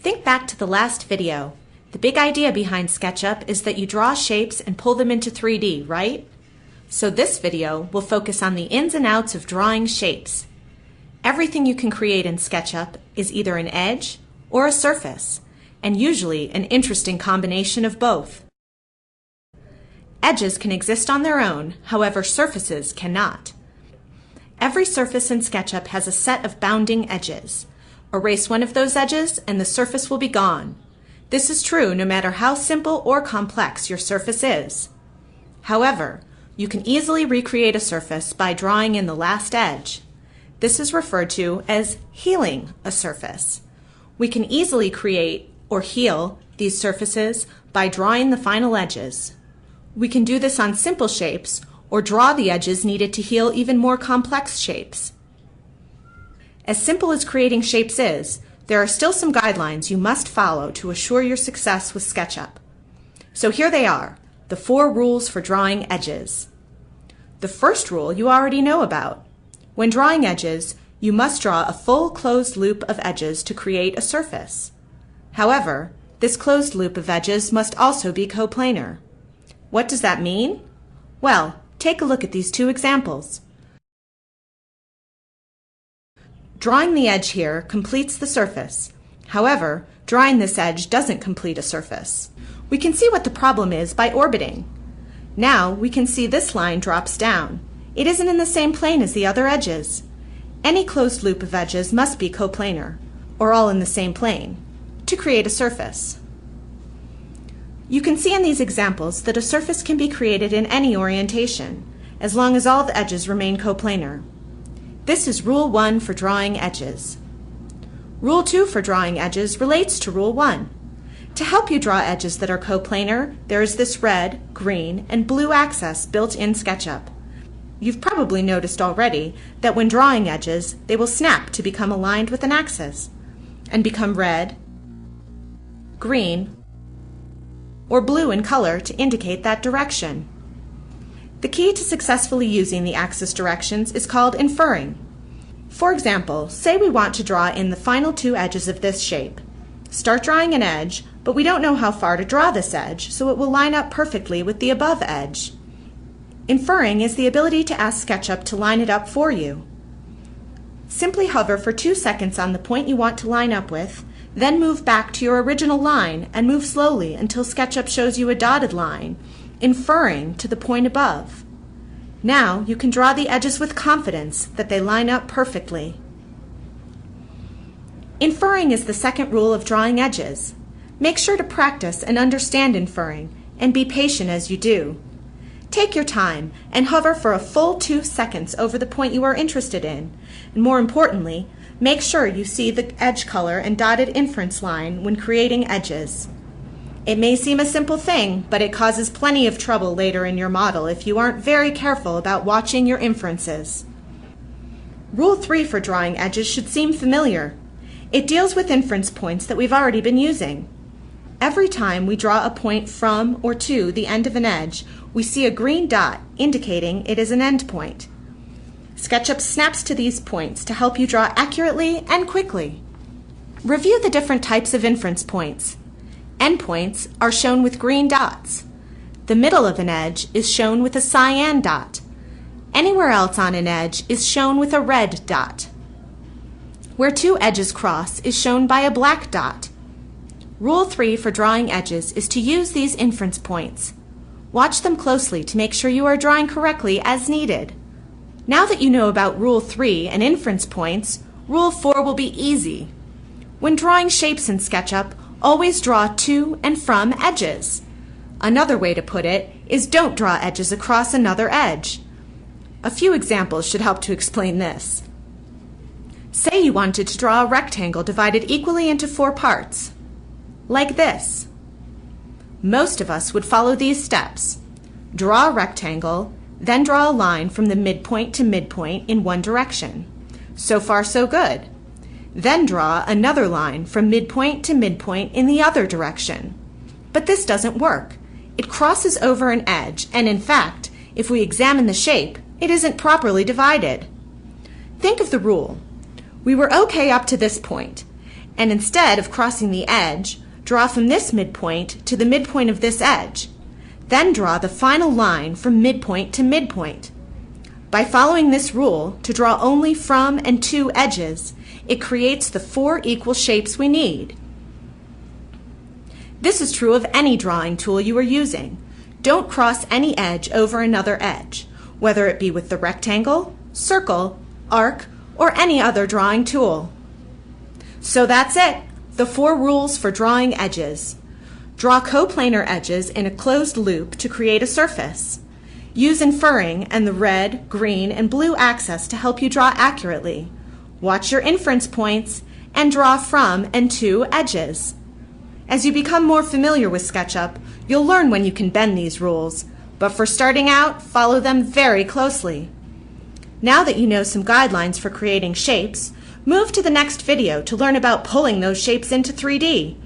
Think back to the last video. The big idea behind SketchUp is that you draw shapes and pull them into 3D, right? So this video will focus on the ins and outs of drawing shapes. Everything you can create in SketchUp is either an edge or a surface, and usually an interesting combination of both. Edges can exist on their own, however surfaces cannot. Every surface in SketchUp has a set of bounding edges. Erase one of those edges and the surface will be gone. This is true no matter how simple or complex your surface is. However, you can easily recreate a surface by drawing in the last edge. This is referred to as healing a surface. We can easily create or heal these surfaces by drawing the final edges. We can do this on simple shapes or draw the edges needed to heal even more complex shapes. As simple as creating shapes is, there are still some guidelines you must follow to assure your success with SketchUp. So here they are, the 4 rules for drawing edges. The first rule you already know about. When drawing edges, you must draw a full closed loop of edges to create a surface. However, this closed loop of edges must also be coplanar. What does that mean? Well, take a look at these 2 examples. Drawing the edge here completes the surface. However, drawing this edge doesn't complete a surface. We can see what the problem is by orbiting. Now we can see this line drops down. It isn't in the same plane as the other edges. Any closed loop of edges must be coplanar, or all in the same plane, to create a surface. You can see in these examples that a surface can be created in any orientation, as long as all the edges remain coplanar. This is Rule 1 for drawing edges. Rule 2 for drawing edges relates to Rule 1. To help you draw edges that are coplanar, there is this red, green, and blue access built in SketchUp. You've probably noticed already that when drawing edges, they will snap to become aligned with an axis, and become red, green, or blue in color to indicate that direction. The key to successfully using the axis directions is called inferring. For example, say we want to draw in the final 2 edges of this shape. Start drawing an edge, but we don't know how far to draw this edge, so it will line up perfectly with the above edge. Inferring is the ability to ask SketchUp to line it up for you. Simply hover for 2 seconds on the point you want to line up with, then move back to your original line and move slowly until SketchUp shows you a dotted line, inferring to the point above. Now you can draw the edges with confidence that they line up perfectly. Inferring is the second rule of drawing edges. Make sure to practice and understand inferring, and be patient as you do. Take your time and hover for a full 2 seconds over the point you are interested in, and more importantly, make sure you see the edge color and dotted inference line when creating edges. It may seem a simple thing, but it causes plenty of trouble later in your model if you aren't very careful about watching your inferences. Rule 3 for drawing edges should seem familiar. It deals with inference points that we've already been using. Every time we draw a point from or to the end of an edge, we see a green dot indicating it is an end point. SketchUp snaps to these points to help you draw accurately and quickly. Review the different types of inference points. Endpoints are shown with green dots. The middle of an edge is shown with a cyan dot. Anywhere else on an edge is shown with a red dot. Where 2 edges cross is shown by a black dot. Rule 3 for drawing edges is to use these inference points. Watch them closely to make sure you are drawing correctly as needed. Now that you know about Rule 3 and inference points, Rule 4 will be easy. When drawing shapes in SketchUp, always draw to and from edges. Another way to put it is don't draw edges across another edge. A few examples should help to explain this. Say you wanted to draw a rectangle divided equally into 4 parts, like this. Most of us would follow these steps. Draw a rectangle, then draw a line from the midpoint to midpoint in one direction. So far, so good. Then draw another line from midpoint to midpoint in the other direction. But this doesn't work. It crosses over an edge, and in fact, if we examine the shape, it isn't properly divided. Think of the rule. We were okay up to this point, And instead of crossing the edge, draw from this midpoint to the midpoint of this edge. Then draw the final line from midpoint to midpoint. By following this rule to draw only from and to edges, it creates the 4 equal shapes we need. This is true of any drawing tool you are using. Don't cross any edge over another edge, whether it be with the rectangle, circle, arc, or any other drawing tool. So that's it, the 4 rules for drawing edges. Draw coplanar edges in a closed loop to create a surface. Use inferring and the red, green, and blue axis to help you draw accurately. Watch your inference points and draw from and to edges. As you become more familiar with SketchUp, you'll learn when you can bend these rules, but for starting out, follow them very closely. Now that you know some guidelines for creating shapes, move to the next video to learn about pulling those shapes into 3D.